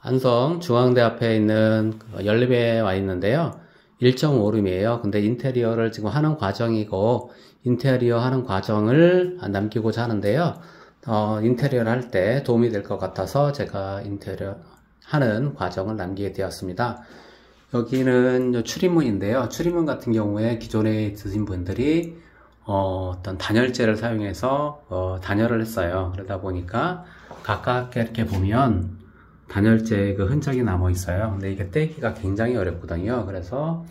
안성 중앙대 앞에 있는 연립에 와 있는데요. 1.5룸이에요. 근데 인테리어를 지금 하는 과정이고, 인테리어 하는 과정을 남기고자 하는데요. 인테리어를 할 때 도움이 될 것 같아서 제가 인테리어 하는 과정을 남기게 되었습니다. 여기는 출입문인데요. 출입문 같은 경우에 기존에 드신 분들이 어떤 단열재를 사용해서 단열을 했어요. 그러다 보니까 가깝게 이렇게 보면 단열재 그 흔적이 남아 있어요. 근데 이게 떼기가 굉장히 어렵거든요. 그래서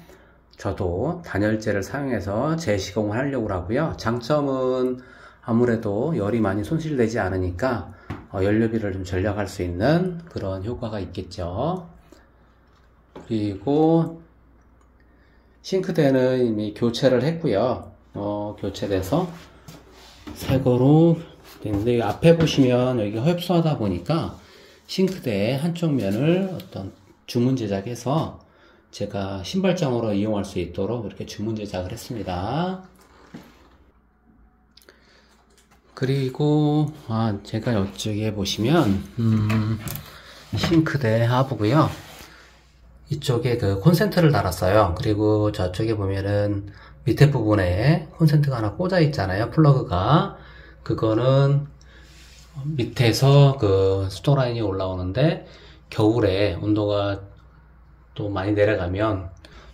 저도 단열재를 사용해서 재시공을 하려고 하고요. 장점은 아무래도 열이 많이 손실되지 않으니까 연료비를 좀 절약할 수 있는 그런 효과가 있겠죠. 그리고 싱크대는 이미 교체를 했고요. 교체돼서 새 거로 됐는데, 앞에 보시면 여기가 협소하다 보니까 싱크대의 한쪽 면을 어떤 주문 제작해서 제가 신발장으로 이용할 수 있도록 이렇게 주문 제작을 했습니다. 그리고 제가 이쪽에 보시면 싱크대 하부고요. 이쪽에 그 콘센트를 달았어요. 그리고 저쪽에 보면은 밑에 부분에 콘센트가 하나 꽂아 있잖아요. 플러그가. 그거는 밑에서 그 수도라인이 올라오는데, 겨울에 온도가 또 많이 내려가면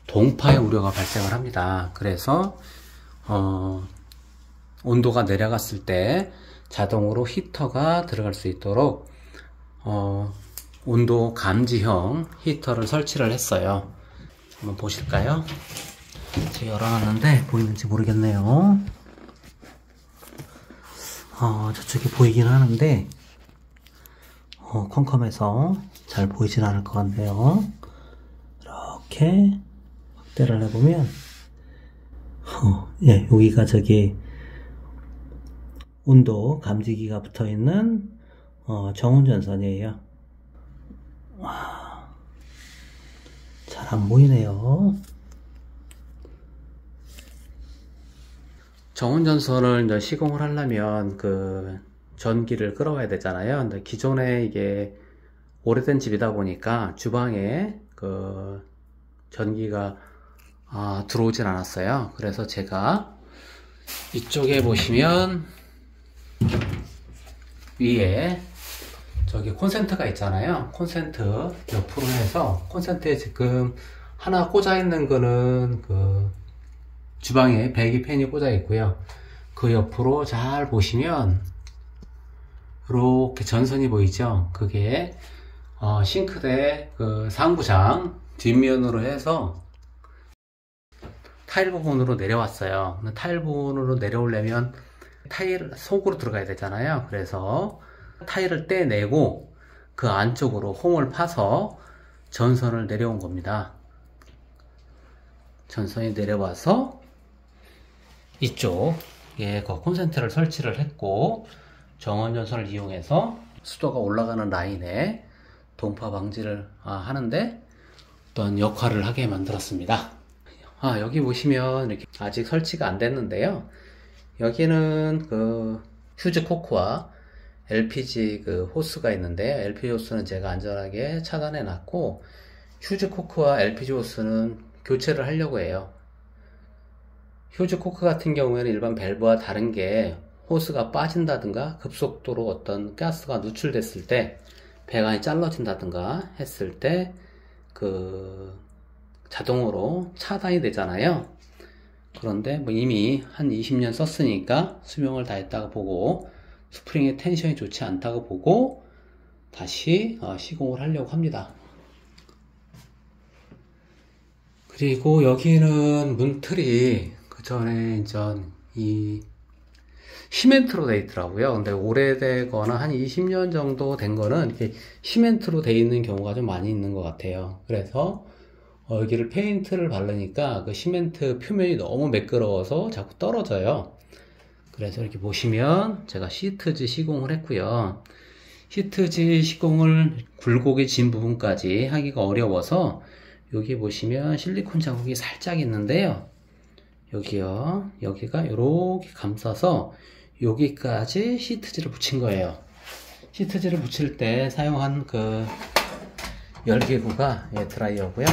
동파의 우려가 발생을 합니다. 그래서 온도가 내려갔을 때 자동으로 히터가 들어갈 수 있도록 온도 감지형 히터를 설치를 했어요. 한번 보실까요? 제가 열어놨는데 보이는지 모르겠네요. 저쪽에 보이긴 하는데 컴컴해서 잘 보이진 않을 것 같네요. 이렇게 확대를 해보면 예, 여기가 저기 온도 감지기가 붙어있는 정온전선이에요. 잘 안 보이네요. 정온전선을 이제 시공을 하려면 그 전기를 끌어와야 되잖아요. 근데 기존에 이게 오래된 집이다 보니까 주방에 그 전기가 들어오진 않았어요. 그래서 제가 이쪽에 보시면 위에 저기 콘센트가 있잖아요. 콘센트 옆으로 해서, 콘센트에 지금 하나 꽂아 있는 거는 그 주방에 배기팬이 꽂아 있고요. 그 옆으로 잘 보시면 이렇게 전선이 보이죠. 그게 싱크대 그 상부장 뒷면으로 해서 타일 부분으로 내려왔어요. 타일 부분으로 내려오려면 타일 속으로 들어가야 되잖아요. 그래서 타일을 떼내고 그 안쪽으로 홈을 파서 전선을 내려온 겁니다. 전선이 내려와서 이쪽에 그 콘센트를 설치를 했고, 정온전선을 이용해서 수도가 올라가는 라인에 동파 방지를 하는데 어떤 역할을 하게 만들었습니다. 여기 보시면 이렇게 아직 설치가 안 됐는데요. 여기는 그 휴즈 코크와 LPG 그 호스가 있는데, LPG 호스는 제가 안전하게 차단해 놨고, 휴즈 코크와 LPG 호스는 교체를 하려고 해요. 휴즈 코크 같은 경우에는 일반 밸브와 다른 게 호스가 빠진다든가 급속도로 어떤 가스가 누출됐을 때 배관이 잘라진다든가 했을 때 그 자동으로 차단이 되잖아요. 그런데 뭐 이미 한 20년 썼으니까 수명을 다했다고 보고, 스프링의 텐션이 좋지 않다고 보고 다시 시공을 하려고 합니다. 그리고 여기는 문틀이 그 전에 이 시멘트로 되어 있더라고요. 근데 오래되거나 한 20년 정도 된 거는 이렇게 시멘트로 되어 있는 경우가 좀 많이 있는 것 같아요. 그래서 여기를 페인트를 바르니까 그 시멘트 표면이 너무 매끄러워서 자꾸 떨어져요. 그래서 이렇게 보시면 제가 시트지 시공을 했고요. 시트지 시공을 굴곡이 진 부분까지 하기가 어려워서 여기 보시면 실리콘 자국이 살짝 있는데요. 여기요. 여기가 이렇게 감싸서 여기까지 시트지를 붙인 거예요. 시트지를 붙일 때 사용한 그 열기구가 드라이어고요.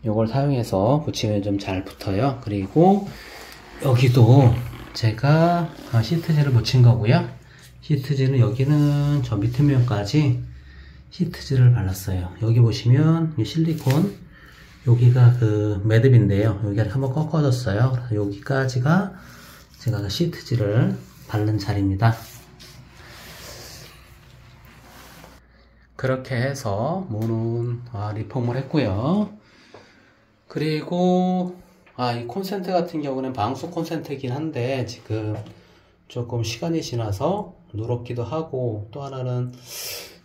이걸 사용해서 붙이면 좀 잘 붙어요. 그리고 여기도 제가 시트지를 붙인 거고요. 시트지는 여기는 저 밑에 면까지 시트지를 발랐어요. 여기 보시면 이 실리콘 여기가 그 매듭인데요. 여기가 한번 꺾어졌어요. 그래서 여기까지가 제가 그 시트지를 바른 자리입니다. 그렇게 해서 문은 리폼을 했고요. 그리고 이 콘센트 같은 경우는 방수 콘센트이긴 한데 지금 조금 시간이 지나서 누렇기도 하고, 또 하나는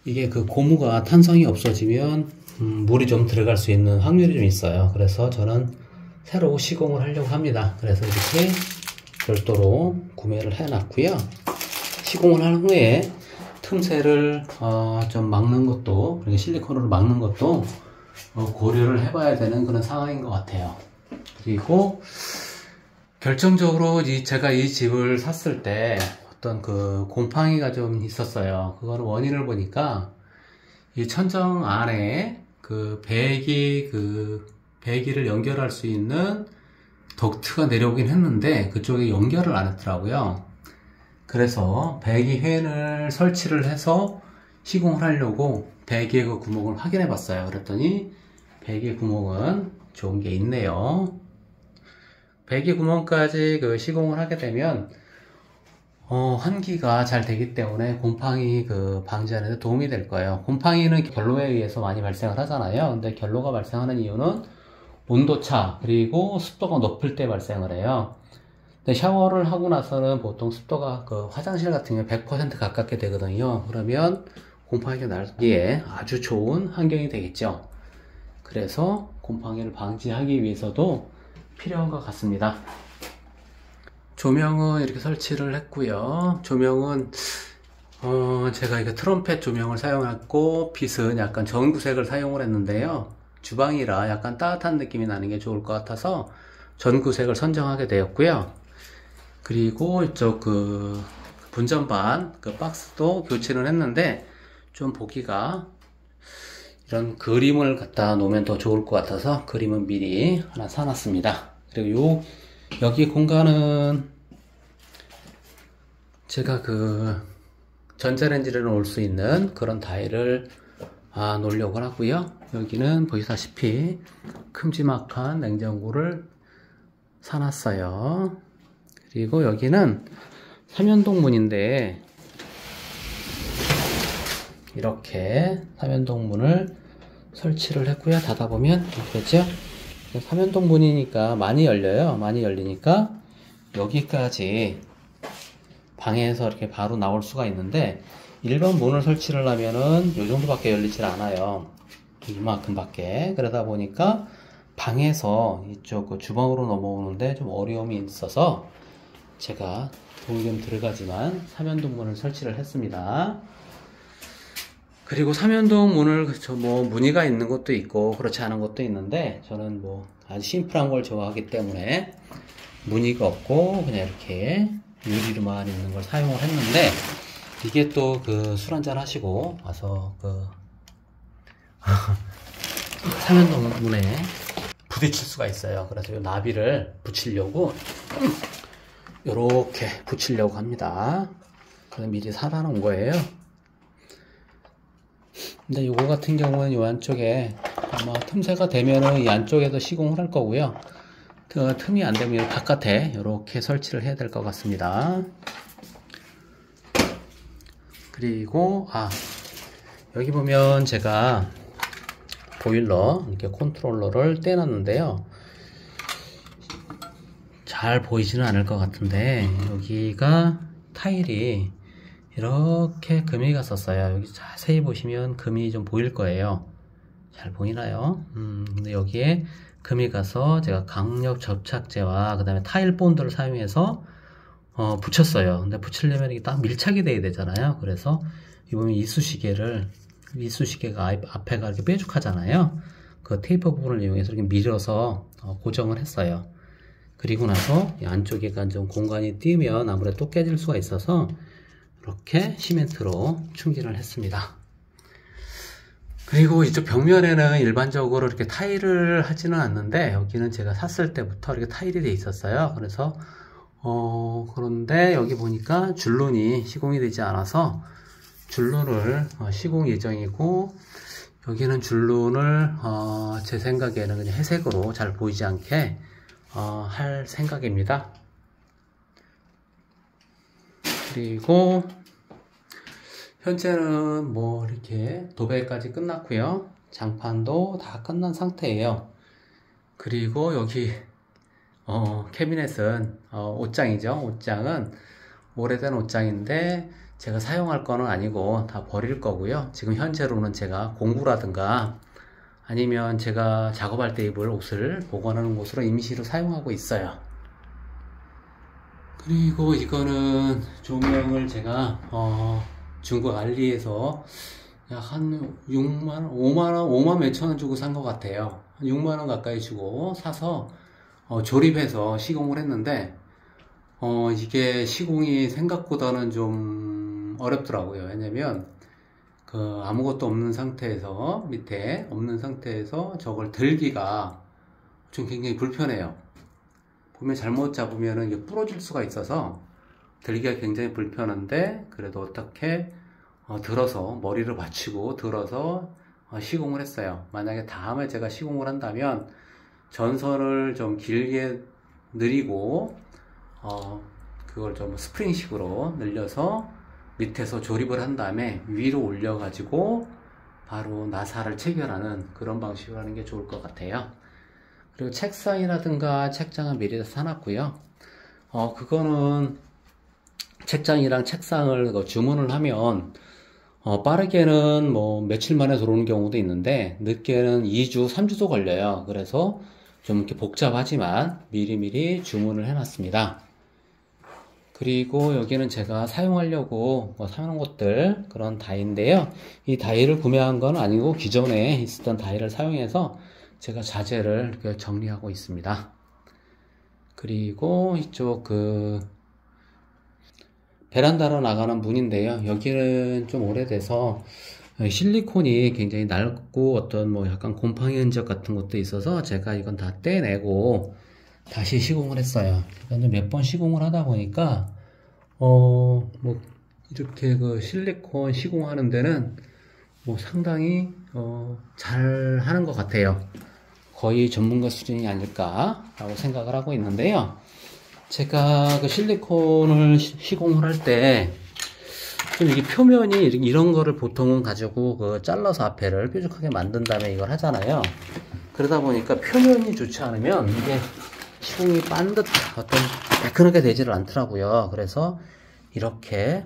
이게 그 고무가 탄성이 없어지면 물이 좀 들어갈 수 있는 확률이 좀 있어요. 그래서 저는 새로 시공을 하려고 합니다. 그래서 이렇게 별도로 구매를 해 놨고요. 시공을 한 후에 틈새를 좀 막는 것도, 실리콘으로 막는 것도 고려를 해봐야 되는 그런 상황인 것 같아요. 그리고 결정적으로 제가 이 집을 샀을 때 어떤 그 곰팡이가 좀 있었어요. 그거는 원인을 보니까 이 천정 안에 그 배기를 연결할 수 있는 덕트가 내려오긴 했는데 그쪽에 연결을 안 했더라고요. 그래서 배기회를 설치를 해서 시공을 하려고 배기의 그 구멍을 확인해 봤어요. 그랬더니 배기 구멍은 좋은 게 있네요. 배기 구멍까지 그 시공을 하게 되면 환기가 잘 되기 때문에 곰팡이 그 방지하는 데 도움이 될 거예요. 곰팡이는 결로에 의해서 많이 발생을 하잖아요. 근데 결로가 발생하는 이유는 온도차 그리고 습도가 높을 때 발생을 해요. 근데 샤워를 하고 나서는 보통 습도가 그 화장실 같은 경우 100% 가깝게 되거든요. 그러면 곰팡이가 날기에 아주 좋은 환경이 되겠죠. 그래서 곰팡이를 방지하기 위해서도 필요한 것 같습니다. 조명은 이렇게 설치를 했고요. 조명은 제가 이거 트럼펫 조명을 사용했고, 빛은 약간 전구색을 사용을 했는데요. 주방이라 약간 따뜻한 느낌이 나는 게 좋을 것 같아서 전구색을 선정하게 되었고요. 그리고 이쪽 그 분전반 그 박스도 교체를 했는데 좀 보기가 이런 그림을 갖다 놓으면 더 좋을 것 같아서 그림은 미리 하나 사놨습니다. 그리고 여기 공간은 제가 그 전자레인지를 놓을 수 있는 그런 다이를 놓으려고 하고요. 여기는 보시다시피 큼지막한 냉장고를 사놨어요. 그리고 여기는 삼연동 문인데 이렇게 삼연동 문을 설치를 했고요. 닫아보면 이렇게 되죠. 삼연동 문이니까 많이 열려요. 많이 열리니까 여기까지 방에서 이렇게 바로 나올 수가 있는데, 일반 문을 설치를 하면은 이 정도밖에 열리질 않아요. 이만큼 밖에. 그러다 보니까 방에서 이쪽 그 주방으로 넘어오는데 좀 어려움이 있어서 제가 돈이 좀 들어가지만 삼연동 문을 설치를 했습니다. 그리고 삼연동 문을 무늬가 있는 것도 있고 그렇지 않은 것도 있는데, 저는 아주 심플한 걸 좋아하기 때문에 무늬가 없고 그냥 이렇게 유리로만 있는 걸 사용을 했는데, 이게 또 그 술 한잔 하시고 와서 그 삼연동 문에 부딪힐 수가 있어요. 그래서 이 나비를 붙이려고 이렇게 붙이려고 합니다. 그래서 미리 사다 놓은 거예요. 근데 이거 같은 경우는 이 안쪽에 아마 틈새가 되면은 이 안쪽에도 시공을 할 거고요. 틈이 안 되면 바깥에 이렇게 설치를 해야 될 것 같습니다. 그리고 여기 보면 제가 보일러 이렇게 컨트롤러를 떼놨는데요. 잘 보이지는 않을 것 같은데 여기가 타일이 이렇게 금이 갔었어요. 여기 자세히 보시면 금이 좀 보일 거예요. 잘 보이나요? 근데 여기에 금이 가서 제가 강력 접착제와 그 다음에 타일 본드를 사용해서 붙였어요. 근데 붙이려면 이게 딱 밀착이 돼야 되잖아요. 그래서 이 보면 이쑤시개가 앞에가 이렇게 뾰족하잖아요. 그 테이프 부분을 이용해서 이렇게 밀어서 고정을 했어요. 그리고 나서 이 안쪽에가 좀 공간이 띄면 아무래도 또 깨질 수가 있어서 이렇게 시멘트로 충진을 했습니다. 그리고 이쪽 벽면에는 일반적으로 이렇게 타일을 하지는 않는데, 여기는 제가 샀을 때부터 이렇게 타일이 돼 있었어요. 그래서 그런데 여기 보니까 줄눈이 시공이 되지 않아서 줄눈을 시공 예정이고, 여기는 줄눈을 제 생각에는 그냥 회색으로 잘 보이지 않게 할 생각입니다. 그리고 현재는 뭐 이렇게 도배까지 끝났고요. 장판도 다 끝난 상태예요. 그리고 여기 캐비넷은 옷장이죠. 옷장은 오래된 옷장인데 제가 사용할 거는 아니고 다 버릴 거고요. 지금 현재로는 제가 공구라든가 아니면 제가 작업할 때 입을 옷을 보관하는 곳으로 임시로 사용하고 있어요. 그리고 이거는 조명을 제가 중국 알리에서 약 한 6만원, 5만원, 5만 몇천원 주고 산 것 같아요. 6만원 가까이 주고 사서 조립해서 시공을 했는데 이게 시공이 생각보다는 좀 어렵더라고요. 왜냐면 아무것도 없는 상태에서, 밑에 없는 상태에서 저걸 들기가 좀 굉장히 불편해요. 보면 잘못 잡으면 이게 부러질 수가 있어서 들기가 굉장히 불편한데, 그래도 어떻게 들어서 머리를 받치고 들어서 시공을 했어요. 만약에 다음에 제가 시공을 한다면 전선을 좀 길게 늘리고 그걸 좀 스프링식으로 늘려서 밑에서 조립을 한 다음에 위로 올려 가지고 바로 나사를 체결하는 그런 방식으로 하는 게 좋을 것 같아요. 그리고 책상이라든가 책장은 미리 다 사놨고요. 그거는 책장이랑 책상을 주문을 하면 빠르게는 뭐 며칠 만에 들어오는 경우도 있는데 늦게는 2주, 3주도 걸려요. 그래서 좀 이렇게 복잡하지만 미리미리 주문을 해놨습니다. 그리고 여기는 제가 사용하려고 사놓은 것들, 그런 다이인데요. 이 다이를 구매한 건 아니고 기존에 있었던 다이를 사용해서 제가 자재를 이렇게 정리하고 있습니다. 그리고 이쪽 베란다로 나가는 문인데요. 여기는 좀 오래돼서 실리콘이 굉장히 낡고 어떤 뭐 약간 곰팡이 흔적 같은 것도 있어서 제가 이건 다 떼내고 다시 시공을 했어요. 몇 번 시공을 하다 보니까 뭐 이렇게 실리콘 시공하는 데는 뭐 상당히 잘 하는 것 같아요. 거의 전문가 수준이 아닐까 라고 생각을 하고 있는데요. 제가 실리콘을 시공을 할 때 좀 이게 표면이 이런 거를 보통은 가지고 잘라서 앞에를 뾰족하게 만든 다음에 이걸 하잖아요. 그러다 보니까 표면이 좋지 않으면 이게 시공이 반듯 어떤 매끈하게 되지를 않더라고요. 그래서 이렇게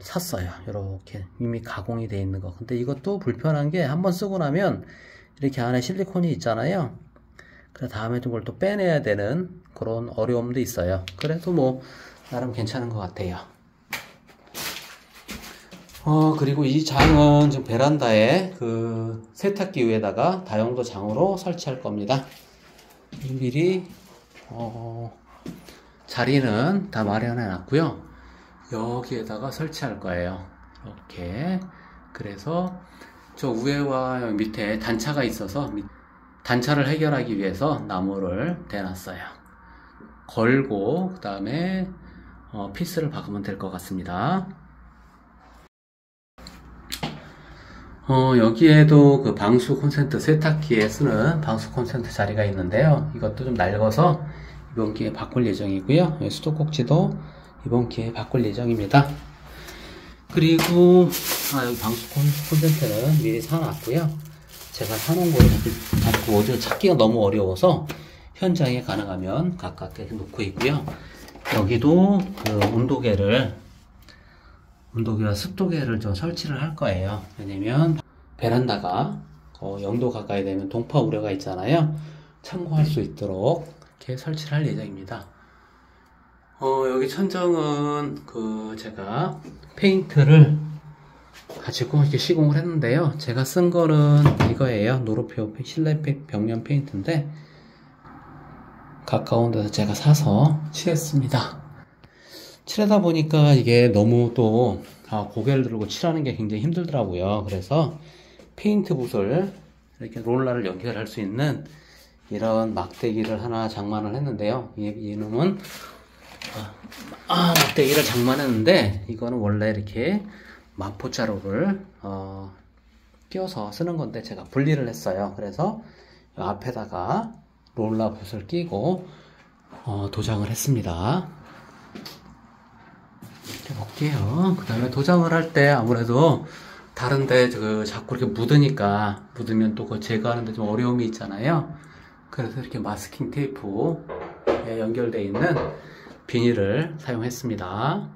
샀어요. 이렇게 이미 가공이 되어 있는 거. 근데 이것도 불편한 게 한번 쓰고 나면 이렇게 안에 실리콘이 있잖아요. 그 다음에 좀 그걸 또 빼내야 되는 그런 어려움도 있어요. 그래도 뭐 나름 괜찮은 것 같아요. 그리고 이 장은 지금 베란다에 세탁기 위에다가 다용도 장으로 설치할 겁니다. 미리 자리는 다 마련해 놨고요. 여기에다가 설치할 거예요. 이렇게. 그래서 저 위에와 밑에 단차가 있어서 단차를 해결하기 위해서 나무를 대놨어요. 걸고 그 다음에 피스를 박으면 될 것 같습니다. 여기에도 방수 콘센트, 세탁기에 쓰는 방수 콘센트 자리가 있는데요. 이것도 좀 낡아서 이번 기회에 바꿀 예정이고요. 수도꼭지도 이번 기회에 바꿀 예정입니다. 그리고 여기 방수 콘센트는 미리 사놨고요. 제가 사놓은 거를 자꾸 어디를 찾기가 너무 어려워서 현장에 가능하면 가깝게 놓고 있고요. 여기도 온도계와 습도계를 좀 설치를 할 거예요. 왜냐면 베란다가 0도 가까이 되면 동파 우려가 있잖아요. 참고할 수 있도록 이렇게 설치를 할 예정입니다. 여기 천정은 제가 페인트를 가지고 이렇게 시공을 했는데요. 제가 쓴 거는 이거예요. 노르표 실내 벽면 페인트인데 가까운 데서 제가 사서 칠했습니다. 칠하다 보니까 이게 너무 또 고개를 들고 칠하는 게 굉장히 힘들더라고요. 그래서 페인트 붓을 이렇게 롤러를 연결할 수 있는 이런 막대기를 하나 장만을 했는데요. 이놈은 막대기를 장만했는데 이거는 원래 이렇게 마포자루를 끼워서 쓰는 건데 제가 분리를 했어요. 그래서 앞에다가 롤러 붓을 끼고 도장을 했습니다. 이렇게 볼게요. 그 다음에 도장을 할 때 아무래도 다른데 자꾸 이렇게 묻으면 또 그거 제거하는데 좀 어려움이 있잖아요. 그래서 이렇게 마스킹 테이프에 연결되어 있는 비닐을 사용했습니다.